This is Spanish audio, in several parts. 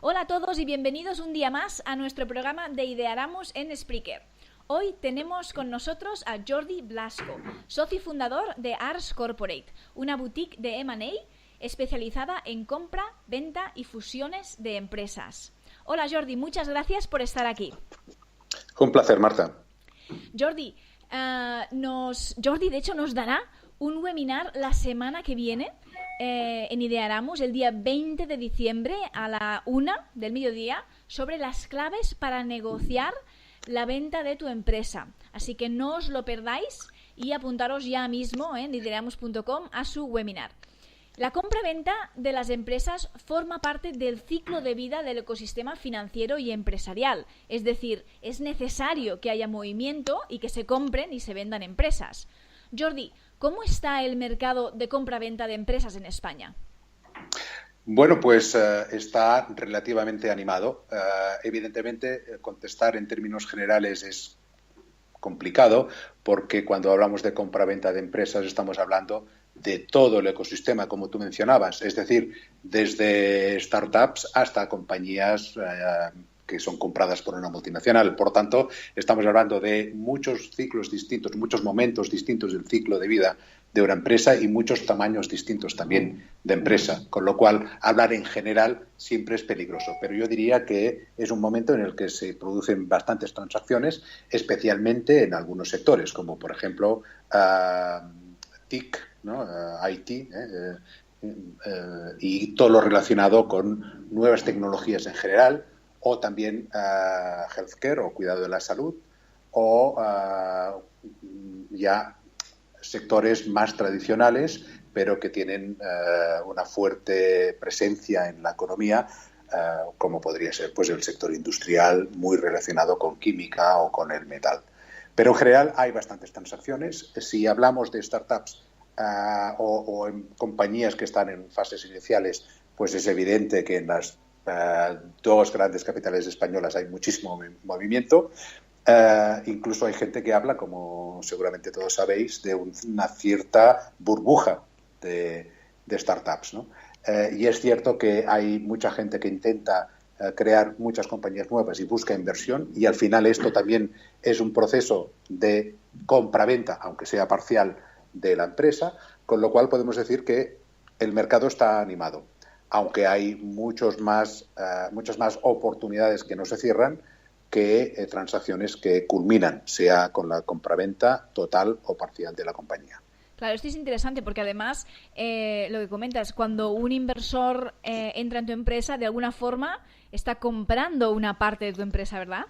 Hola a todos y bienvenidos un día más a nuestro programa de Idearamos en Spreaker. Hoy tenemos con nosotros a Jordi Blasco, socio y fundador de Ars Corporate, una boutique de M&A especializada en compra, venta y fusiones de empresas. Hola Jordi, muchas gracias por estar aquí. Un placer, Marta. Jordi, de hecho nos dará un webinar la semana que viene en Idearamos, el día 20 de diciembre a la 1 del mediodía, sobre las claves para negociar la venta de tu empresa. Así que no os lo perdáis y apuntaros ya mismo en idearamos.com a su webinar. La compra-venta de las empresas forma parte del ciclo de vida del ecosistema financiero y empresarial. Es decir, es necesario que haya movimiento y que se compren y se vendan empresas. Jordi, ¿cómo está el mercado de compra-venta de empresas en España? Bueno, pues está relativamente animado. Evidentemente, contestar en términos generales es complicado porque cuando hablamos de compra-venta de empresas estamos hablando de todo el ecosistema, como tú mencionabas, es decir, desde startups hasta compañías que son compradas por una multinacional. Por tanto, estamos hablando de muchos ciclos distintos, muchos momentos distintos del ciclo de vida de una empresa y muchos tamaños distintos también de empresa, con lo cual hablar en general siempre es peligroso. Pero yo diría que es un momento en el que se producen bastantes transacciones, especialmente en algunos sectores, como por ejemplo TIC, ¿no? IT, y todo lo relacionado con nuevas tecnologías en general, o también healthcare o cuidado de la salud, o ya sectores más tradicionales, pero que tienen una fuerte presencia en la economía, como podría ser pues el sector industrial, muy relacionado con química o con el metal. Pero en general hay bastantes transacciones. Si hablamos de startups o en compañías que están en fases iniciales, pues es evidente que en las dos grandes capitales españolas hay muchísimo movimiento. Incluso hay gente que habla, como seguramente todos sabéis, de una cierta burbuja de startups, ¿no? Y es cierto que hay mucha gente que intenta crear muchas compañías nuevas y busca inversión, y al final esto también es un proceso de compra-venta, aunque sea parcial, de la empresa, con lo cual podemos decir que el mercado está animado, aunque hay muchas más oportunidades que no se cierran que transacciones que culminan, sea con la compraventa total o parcial de la compañía. Claro, esto es interesante porque además lo que comentas, cuando un inversor entra en tu empresa, de alguna forma está comprando una parte de tu empresa, ¿verdad?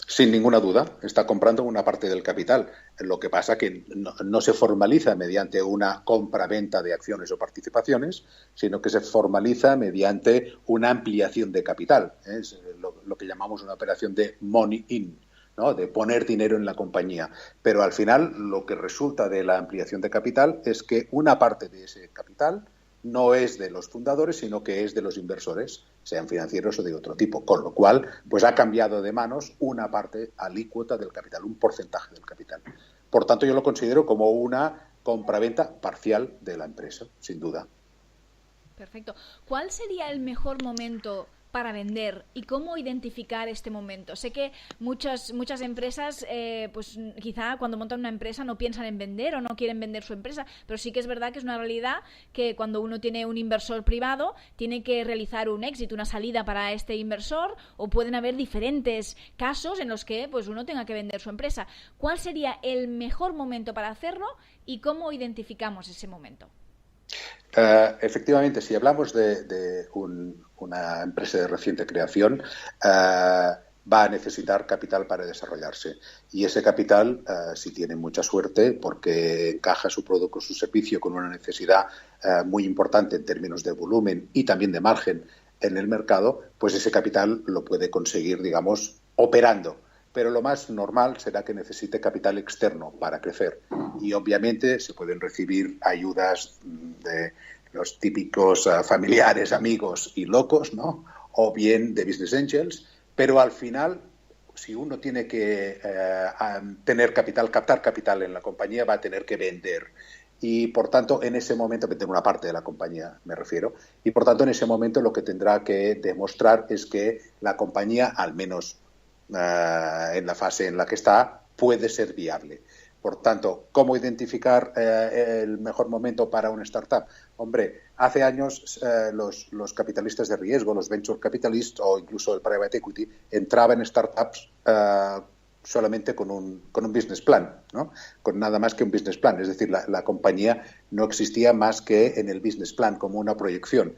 Sin ninguna duda, está comprando una parte del capital. Lo que pasa que no se formaliza mediante una compra-venta de acciones o participaciones, sino que se formaliza mediante una ampliación de capital. Es lo que llamamos una operación de money in, ¿no? De poner dinero en la compañía. Pero al final lo que resulta de la ampliación de capital es que una parte de ese capital no es de los fundadores, sino que es de los inversores, sean financieros o de otro tipo. Con lo cual, pues ha cambiado de manos una parte alícuota del capital, un porcentaje del capital. Por tanto, yo lo considero como una compraventa parcial de la empresa, sin duda. Perfecto. ¿Cuál sería el mejor momento para vender y cómo identificar este momento? Sé que muchas empresas, pues quizá cuando montan una empresa no piensan en vender o no quieren vender su empresa, pero sí que es verdad que es una realidad que cuando uno tiene un inversor privado tiene que realizar un exit, una salida para este inversor, o pueden haber diferentes casos en los que pues uno tenga que vender su empresa. ¿Cuál sería el mejor momento para hacerlo y cómo identificamos ese momento? Efectivamente, si hablamos de una empresa de reciente creación, va a necesitar capital para desarrollarse. Y ese capital, si tiene mucha suerte, porque encaja su producto o su servicio con una necesidad muy importante en términos de volumen y también de margen en el mercado, pues ese capital lo puede conseguir, digamos, operando. Pero lo más normal será que necesite capital externo para crecer. Y obviamente se pueden recibir ayudas de los típicos familiares, amigos y locos, ¿no? O bien de business angels, pero al final, si uno tiene que tener capital, captar capital en la compañía, va a tener que vender. y por tanto en ese momento, que tenga una parte de la compañía me refiero, y por tanto en ese momento lo que tendrá que demostrar es que la compañía, al menos en la fase en la que está, puede ser viable. Por tanto, ¿cómo identificar el mejor momento para una startup? Hombre, hace años los capitalistas de riesgo, los venture capitalists o incluso el private equity, entraban en startups solamente con un business plan, ¿no? Con nada más que un business plan. Es decir, la compañía no existía más que en el business plan, como una proyección.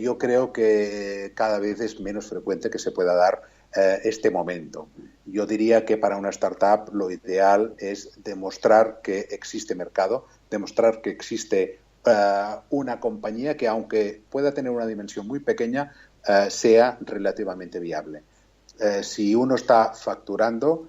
Yo creo que cada vez es menos frecuente que se pueda dar este momento. Yo diría que para una startup lo ideal es demostrar que existe mercado, demostrar que existe una compañía que, aunque pueda tener una dimensión muy pequeña, sea relativamente viable. Si uno está facturando,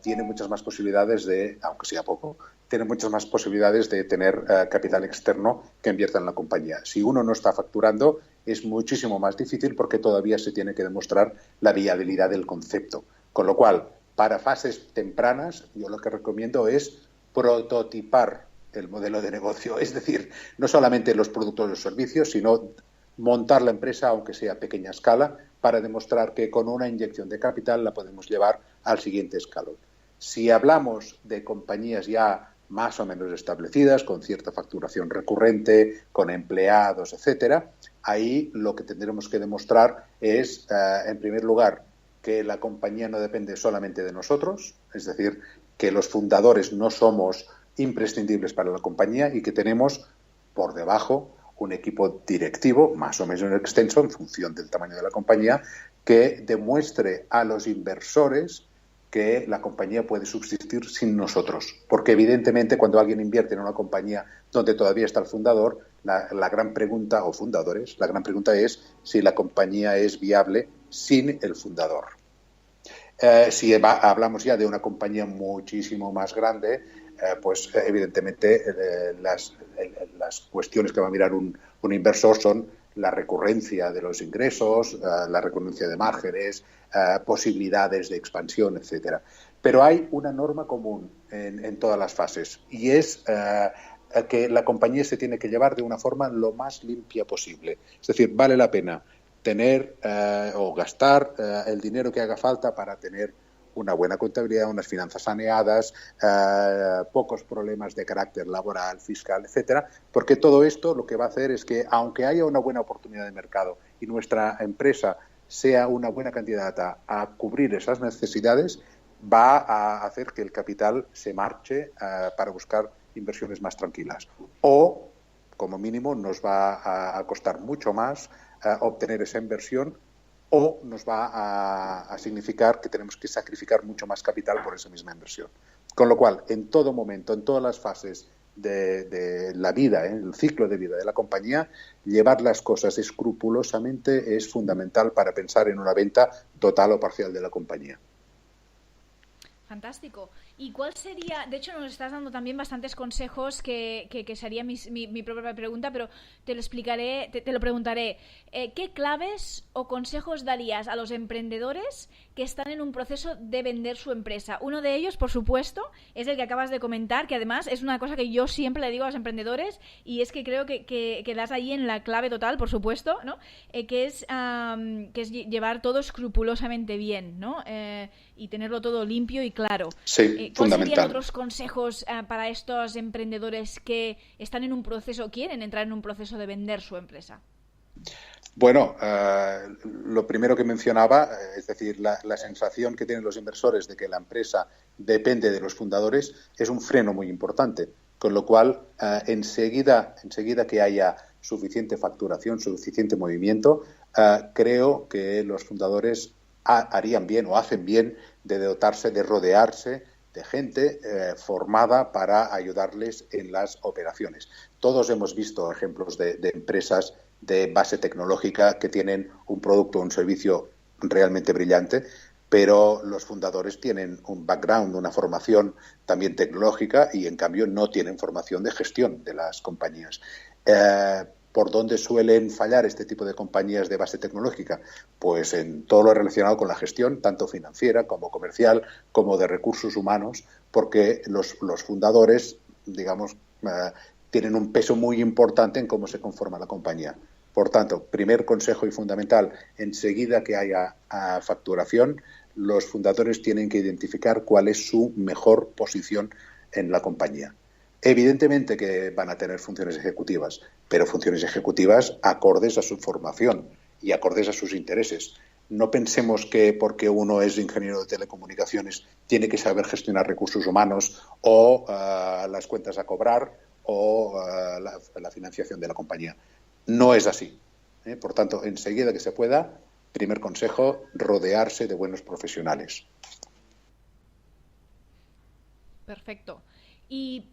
tiene muchas más posibilidades de, aunque sea poco, tiene muchas más posibilidades de tener capital externo que invierta en la compañía. Si uno no está facturando, es muchísimo más difícil porque todavía se tiene que demostrar la viabilidad del concepto. Con lo cual, para fases tempranas, yo lo que recomiendo es prototipar el modelo de negocio. Es decir, no solamente los productos y los servicios, sino montar la empresa, aunque sea a pequeña escala, para demostrar que con una inyección de capital la podemos llevar al siguiente escalón. Si hablamos de compañías ya más o menos establecidas, con cierta facturación recurrente, con empleados, etcétera, ahí lo que tendremos que demostrar es, en primer lugar, que la compañía no depende solamente de nosotros, es decir, que los fundadores no somos imprescindibles para la compañía y que tenemos por debajo un equipo directivo, más o menos extenso, en función del tamaño de la compañía, que demuestre a los inversores que la compañía puede subsistir sin nosotros. Porque evidentemente cuando alguien invierte en una compañía donde todavía está el fundador, la gran pregunta, o fundadores, la gran pregunta es si la compañía es viable sin el fundador. Si hablamos ya de una compañía muchísimo más grande, pues evidentemente las cuestiones que va a mirar un inversor son la recurrencia de los ingresos, la recurrencia de márgenes, posibilidades de expansión, etcétera. Pero hay una norma común en todas las fases y es que la compañía se tiene que llevar de una forma lo más limpia posible. Es decir, vale la pena tener o gastar el dinero que haga falta para tener una buena contabilidad, unas finanzas saneadas, pocos problemas de carácter laboral, fiscal, etcétera, porque todo esto lo que va a hacer es que, aunque haya una buena oportunidad de mercado y nuestra empresa sea una buena candidata a cubrir esas necesidades, va a hacer que el capital se marche para buscar inversiones más tranquilas. O, como mínimo, nos va a costar mucho más obtener esa inversión, o nos va a significar que tenemos que sacrificar mucho más capital por esa misma inversión. Con lo cual, en todo momento, en todas las fases de la vida, el ciclo de vida de la compañía, llevar las cosas escrupulosamente es fundamental para pensar en una venta total o parcial de la compañía. Fantástico. ¿Y cuál sería? De hecho, nos estás dando también bastantes consejos que sería mi propia pregunta, pero te lo explicaré, te lo preguntaré. ¿Qué claves o consejos darías a los emprendedores que están en un proceso de vender su empresa? Uno de ellos, por supuesto, es el que acabas de comentar, que además es una cosa que yo siempre le digo a los emprendedores y es que creo que das ahí en la clave total, por supuesto, ¿no? Que es llevar todo escrupulosamente bien, ¿no? Y tenerlo todo limpio y claro. Sí, ¿Cuáles fundamental. serían otros consejos para estos emprendedores que están en un proceso, quieren entrar en un proceso de vender su empresa? Bueno, lo primero que mencionaba, es decir, la sensación que tienen los inversores de que la empresa depende de los fundadores es un freno muy importante, con lo cual enseguida que haya suficiente facturación, suficiente movimiento, creo que los fundadores harían bien o hacen bien de dotarse, de rodearse de gente formada para ayudarles en las operaciones. Todos hemos visto ejemplos de empresas de base tecnológica que tienen un producto o un servicio realmente brillante, pero los fundadores tienen un background, una formación también tecnológica y, en cambio, no tienen formación de gestión de las compañías. ¿Por dónde suelen fallar este tipo de compañías de base tecnológica? Pues en todo lo relacionado con la gestión, tanto financiera como comercial, como de recursos humanos, porque los fundadores, digamos, tienen un peso muy importante en cómo se conforma la compañía. Por tanto, primer consejo y fundamental, enseguida que haya facturación, los fundadores tienen que identificar cuál es su mejor posición en la compañía. Evidentemente que van a tener funciones ejecutivas, pero funciones ejecutivas acordes a su formación y acordes a sus intereses. No pensemos que porque uno es ingeniero de telecomunicaciones tiene que saber gestionar recursos humanos o las cuentas a cobrar o la financiación de la compañía. No es así. Por tanto, enseguida que se pueda, primer consejo, rodearse de buenos profesionales. Perfecto. Y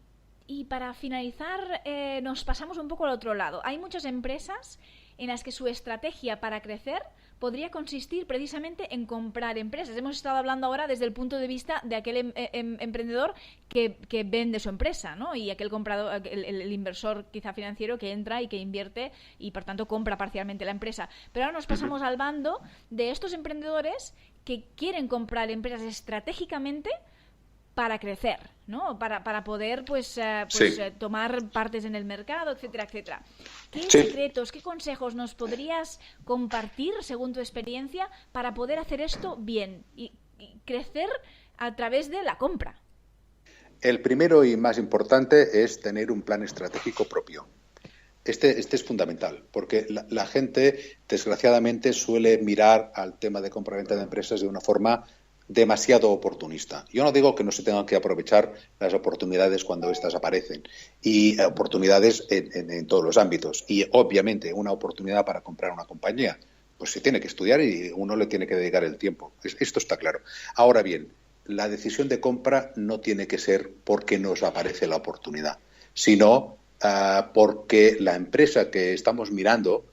para finalizar, nos pasamos un poco al otro lado. Hay muchas empresas en las que su estrategia para crecer podría consistir precisamente en comprar empresas. Hemos estado hablando ahora desde el punto de vista de aquel emprendedor que vende su empresa, ¿no? Y aquel comprador, el inversor quizá financiero que entra y que invierte y por tanto compra parcialmente la empresa. Pero ahora nos pasamos al bando de estos emprendedores que quieren comprar empresas estratégicamente para crecer, ¿no? Para poder tomar partes en el mercado, etcétera, etcétera. ¿Qué secretos, qué consejos nos podrías compartir, según tu experiencia, para poder hacer esto bien y crecer a través de la compra? El primero y más importante es tener un plan estratégico propio. Este es fundamental, porque la gente, desgraciadamente, suele mirar al tema de compra-venta de empresas de una forma demasiado oportunista. Yo no digo que no se tengan que aprovechar las oportunidades cuando éstas aparecen, y oportunidades en todos los ámbitos. Y obviamente una oportunidad para comprar una compañía, pues se tiene que estudiar y uno le tiene que dedicar el tiempo. Esto está claro. Ahora bien, la decisión de compra no tiene que ser porque nos aparece la oportunidad, sino porque la empresa que estamos mirando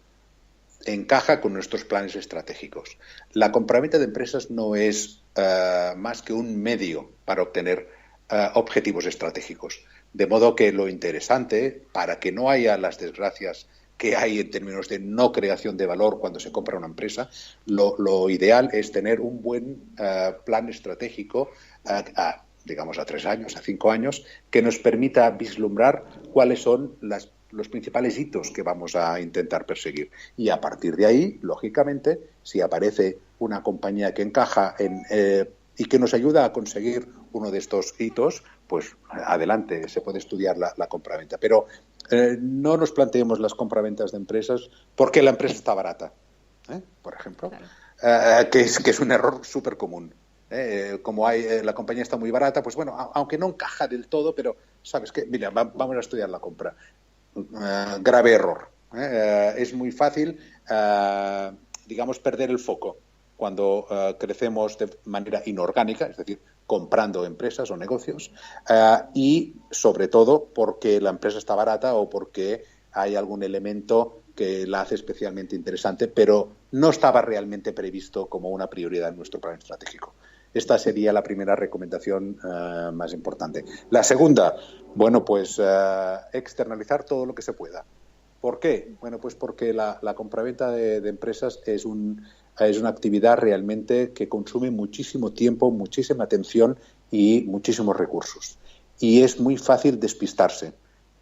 encaja con nuestros planes estratégicos. La compraventa de empresas no es más que un medio para obtener objetivos estratégicos. De modo que lo interesante, para que no haya las desgracias que hay en términos de no creación de valor cuando se compra una empresa, lo ideal es tener un buen plan estratégico digamos a 3 años, a 5 años, que nos permita vislumbrar cuáles son los principales hitos que vamos a intentar perseguir. Y a partir de ahí, lógicamente, si aparece una compañía que encaja y que nos ayuda a conseguir uno de estos hitos, pues adelante, se puede estudiar la compraventa. Pero no nos planteemos las compraventas de empresas porque la empresa está barata, por ejemplo, claro. que es un error súper común. Como la compañía está muy barata, pues bueno, aunque no encaja del todo, pero sabes que, mira, vamos a estudiar la compra. Grave error. Es muy fácil, digamos, perder el foco cuando crecemos de manera inorgánica, es decir, comprando empresas o negocios, y sobre todo porque la empresa está barata o porque hay algún elemento que la hace especialmente interesante, pero no estaba realmente previsto como una prioridad en nuestro plan estratégico. Esta sería la primera recomendación más importante. La segunda, bueno, pues externalizar todo lo que se pueda. ¿Por qué? Bueno, pues porque la compraventa de empresas es una actividad realmente que consume muchísimo tiempo, muchísima atención y muchísimos recursos. Y es muy fácil despistarse.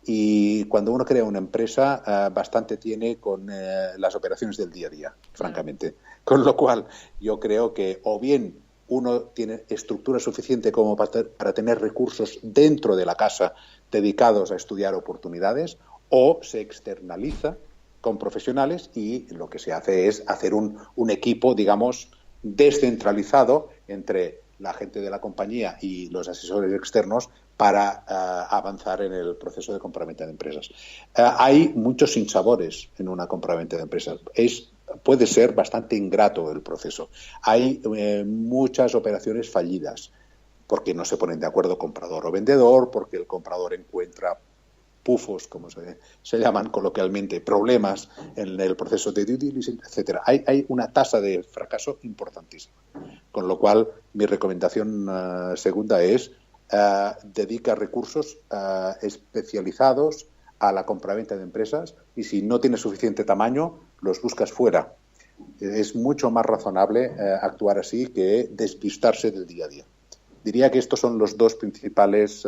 Y cuando uno crea una empresa, bastante tiene con las operaciones del día a día, francamente. Con lo cual, yo creo que o bien uno tiene estructura suficiente como para tener recursos dentro de la casa dedicados a estudiar oportunidades, o se externaliza con profesionales y lo que se hace es hacer un equipo, digamos, descentralizado entre la gente de la compañía y los asesores externos para avanzar en el proceso de compraventa de empresas. Hay muchos sinsabores en una compraventa de empresas. Puede ser bastante ingrato el proceso. Hay muchas operaciones fallidas porque no se ponen de acuerdo comprador o vendedor, porque el comprador encuentra pufos, como se llaman coloquialmente, problemas en el proceso de due diligence, etcétera. Hay una tasa de fracaso importantísima. Con lo cual, mi recomendación segunda es dedica recursos especializados a la compraventa de empresas, y si no tienes suficiente tamaño, los buscas fuera. Es mucho más razonable actuar así que despistarse del día a día. Diría que estos son los dos principales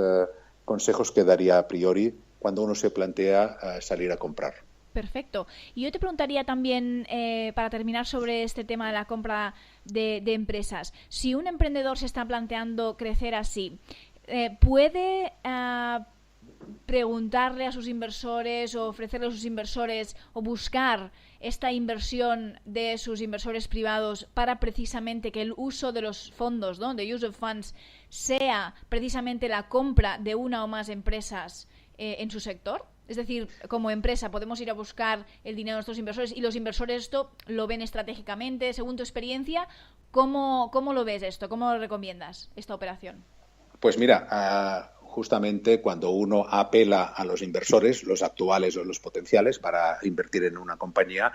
consejos que daría a priori cuando uno se plantea salir a comprar. Perfecto. Y yo te preguntaría también, para terminar, sobre este tema de la compra de empresas. Si un emprendedor se está planteando crecer así, ¿puede preguntarle a sus inversores o ofrecerle a sus inversores o buscar esta inversión de sus inversores privados para precisamente que el uso de los fondos, ¿no?, de use of funds, sea precisamente la compra de una o más empresas en su sector? Es decir, como empresa podemos ir a buscar el dinero de nuestros inversores y los inversores esto lo ven estratégicamente. Según tu experiencia, ¿cómo lo ves esto? ¿Cómo lo recomiendas, esta operación? Pues mira, justamente cuando uno apela a los inversores, los actuales o los potenciales, para invertir en una compañía,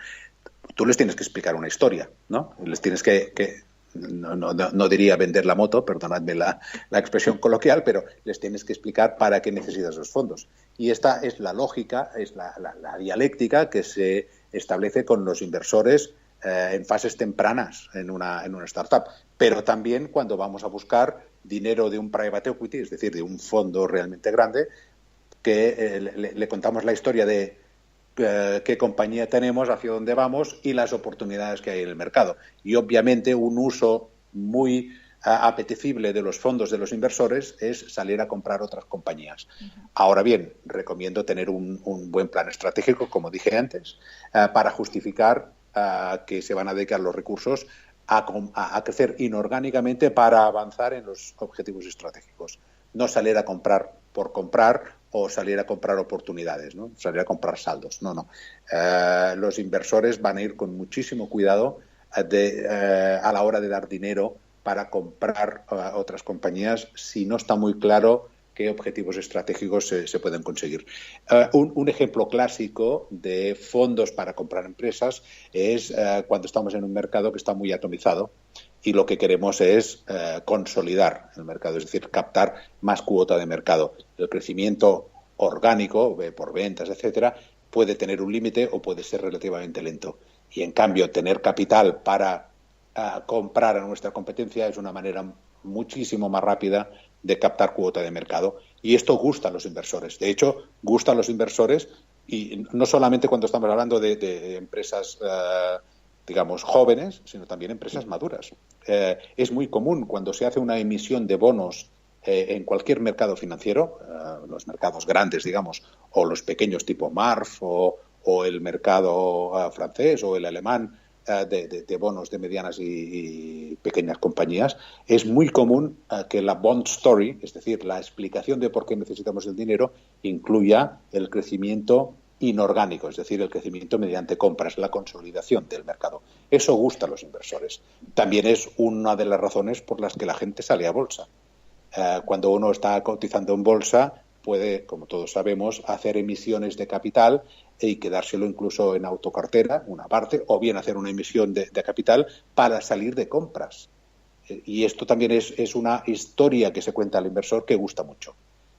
tú les tienes que explicar una historia, ¿no? Les tienes que no diría vender la moto, perdonadme la expresión coloquial, pero les tienes que explicar para qué necesitas los fondos. Y esta es la lógica, es la dialéctica que se establece con los inversores en fases tempranas en una startup. Pero también cuando vamos a buscar dinero de un private equity, es decir, de un fondo realmente grande, que le contamos la historia de qué compañía tenemos, hacia dónde vamos y las oportunidades que hay en el mercado. Y obviamente un uso muy apetecible de los fondos de los inversores es salir a comprar otras compañías. Uh-huh. Ahora bien, recomiendo tener un buen plan estratégico, como dije antes, para justificar que se van a dedicar los recursos a crecer inorgánicamente para avanzar en los objetivos estratégicos. No salir a comprar por comprar o salir a comprar oportunidades, ¿no? Salir a comprar saldos. No. Los inversores van a ir con muchísimo cuidado a la hora de dar dinero para comprar otras compañías si no está muy claro qué objetivos estratégicos se pueden conseguir. Un ejemplo clásico de fondos para comprar empresas es cuando estamos en un mercado que está muy atomizado y lo que queremos es consolidar el mercado, es decir, captar más cuota de mercado. El crecimiento orgánico, por ventas, etcétera, puede tener un límite o puede ser relativamente lento. Y, en cambio, tener capital para comprar a nuestra competencia es una manera muchísimo más rápida de captar cuota de mercado. Y esto gusta a los inversores. De hecho, gusta a los inversores, y no solamente cuando estamos hablando de empresas digamos, jóvenes, sino también empresas maduras. Es muy común cuando se hace una emisión de bonos en cualquier mercado financiero, los mercados grandes, digamos, o los pequeños tipo MARF o el mercado francés o el alemán de bonos de medianas y pequeñas compañías, es muy común que la bond story, es decir, la explicación de por qué necesitamos el dinero, incluya el crecimiento inorgánico, es decir, el crecimiento mediante compras, la consolidación del mercado. Eso gusta a los inversores. También es una de las razones por las que la gente sale a bolsa. Cuando uno está cotizando en bolsa, puede, como todos sabemos, hacer emisiones de capital y quedárselo incluso en autocartera, una parte, o bien hacer una emisión de capital para salir de compras. Y esto también es una historia que se cuenta al inversor que gusta mucho.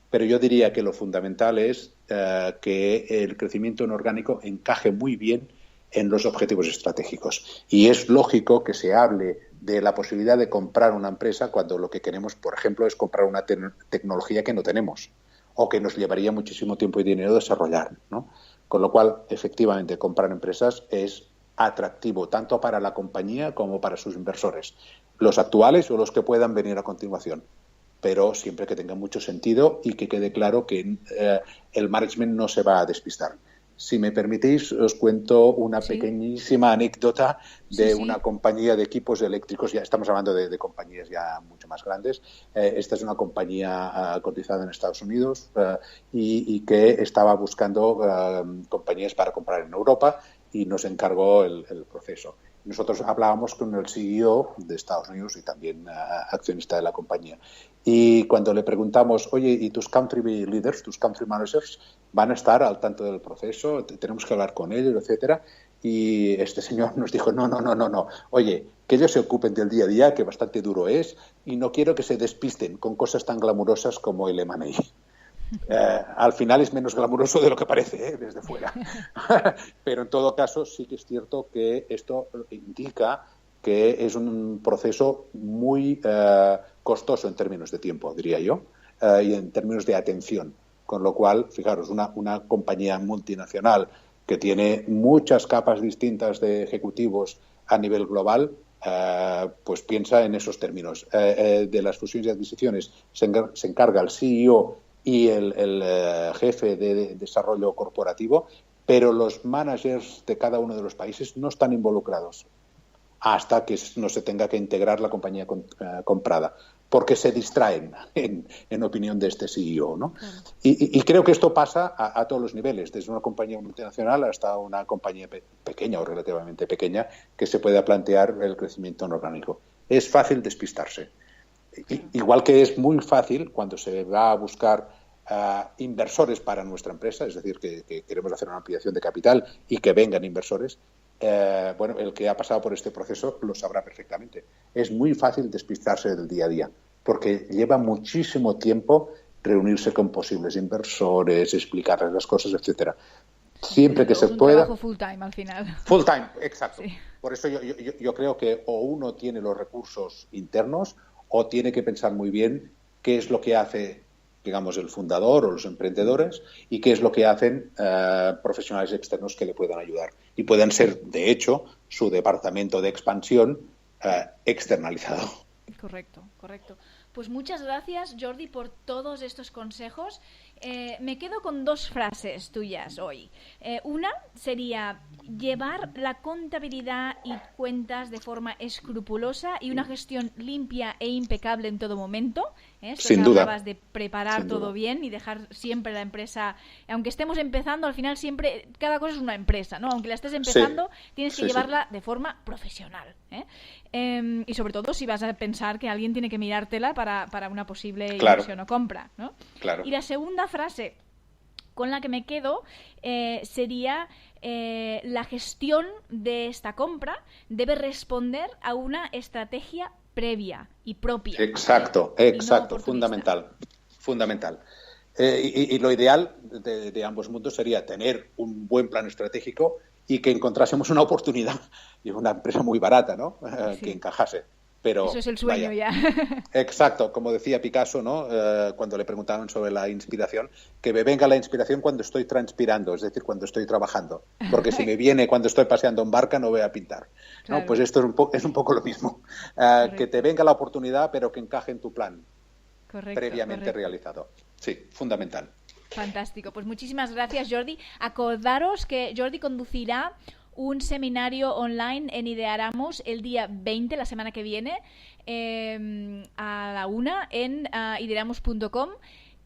Pero yo diría que lo fundamental es que el crecimiento inorgánico encaje muy bien en los objetivos estratégicos. Y es lógico que se hable de la posibilidad de comprar una empresa cuando lo que queremos, por ejemplo, es comprar una tecnología que no tenemos o que nos llevaría muchísimo tiempo y dinero desarrollar, ¿no? Con lo cual, efectivamente, comprar empresas es atractivo tanto para la compañía como para sus inversores, los actuales o los que puedan venir a continuación, pero siempre que tenga mucho sentido y que quede claro que el management no se va a despistar. Si me permitís, os cuento una pequeñísima anécdota de una compañía de equipos eléctricos. Ya estamos hablando de compañías ya mucho más grandes. Esta es una compañía cotizada en Estados Unidos y que estaba buscando compañías para comprar en Europa y nos encargó el proceso. Nosotros hablábamos con el CEO de Estados Unidos y también accionista de la compañía. Y cuando le preguntamos, oye, ¿y tus country leaders, tus country managers van a estar al tanto del proceso? Tenemos que hablar con ellos, etcétera. Y este señor nos dijo, no. Oye, que ellos se ocupen del día a día, que bastante duro es, y no quiero que se despisten con cosas tan glamurosas como el M&A. Al final es menos glamuroso de lo que parece, desde fuera. Pero en todo caso sí que es cierto que esto indica que es un proceso muy costoso en términos de tiempo, diría yo, y en términos de atención. Con lo cual, fijaros, una compañía multinacional que tiene muchas capas distintas de ejecutivos a nivel global, pues piensa en esos términos. De las fusiones y adquisiciones se encarga el CEO y el jefe de desarrollo corporativo, pero los managers de cada uno de los países no están involucrados hasta que no se tenga que integrar la compañía comprada, porque se distraen, en opinión de este CEO, ¿no? Claro. Y creo que esto pasa a todos los niveles, desde una compañía multinacional hasta una compañía pequeña o relativamente pequeña que se pueda plantear el crecimiento orgánico. Es fácil despistarse. Igual que es muy fácil cuando se va a buscar inversores para nuestra empresa, es decir, que queremos hacer una ampliación de capital y que vengan inversores. Bueno, el que ha pasado por este proceso lo sabrá perfectamente. Es muy fácil despistarse del día a día, porque lleva muchísimo tiempo reunirse con posibles inversores, explicarles las cosas, etcétera. Siempre que se pueda. Trabajo full time al final. Full time, exacto. Sí. Por eso yo creo que o uno tiene los recursos internos o tiene que pensar muy bien qué es lo que hace, digamos, el fundador o los emprendedores y qué es lo que hacen profesionales externos que le puedan ayudar. Y pueden ser, de hecho, su departamento de expansión externalizado. Correcto. Pues muchas gracias, Jordi, por todos estos consejos. Me quedo con 2 frases tuyas hoy. Una sería llevar la contabilidad y cuentas de forma escrupulosa y una gestión limpia e impecable en todo momento. Sin duda. Hablabas de preparar todo bien y dejar siempre la empresa, aunque estemos empezando, al final siempre cada cosa es una empresa, ¿no? Aunque la estés empezando, tienes que llevarla de forma profesional. Y sobre todo si vas a pensar que alguien tiene que mirártela para una posible inversión o compra, ¿no? Claro. Y la segunda frase con la que me quedo sería la gestión de esta compra debe responder a una estrategia previa y propia. Exacto, no fundamental. Y lo ideal de ambos mundos sería tener un buen plan estratégico y que encontrásemos una oportunidad y una empresa muy barata, ¿no? Que encajase. Pero, eso es el sueño ya. Exacto, como decía Picasso, ¿no? Cuando le preguntaban sobre la inspiración, que me venga la inspiración cuando estoy transpirando, es decir, cuando estoy trabajando, porque si me viene cuando estoy paseando en barca no voy a pintar. Claro. ¿No? Pues esto es un poco lo mismo, que te venga la oportunidad pero que encaje en tu plan previamente realizado. Sí, fundamental. Fantástico, pues muchísimas gracias, Jordi. Acordaros que Jordi conducirá un seminario online en Idearamos el día 20, la semana que viene, a la 1 en idearamos.com.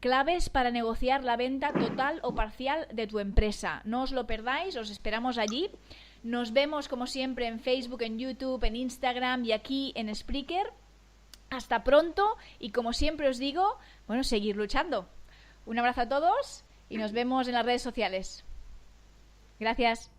Claves para negociar la venta total o parcial de tu empresa. No os lo perdáis, os esperamos allí. Nos vemos como siempre en Facebook, en YouTube, en Instagram y aquí en Spreaker. Hasta pronto y como siempre os digo, bueno, seguir luchando. Un abrazo a todos y nos vemos en las redes sociales. Gracias.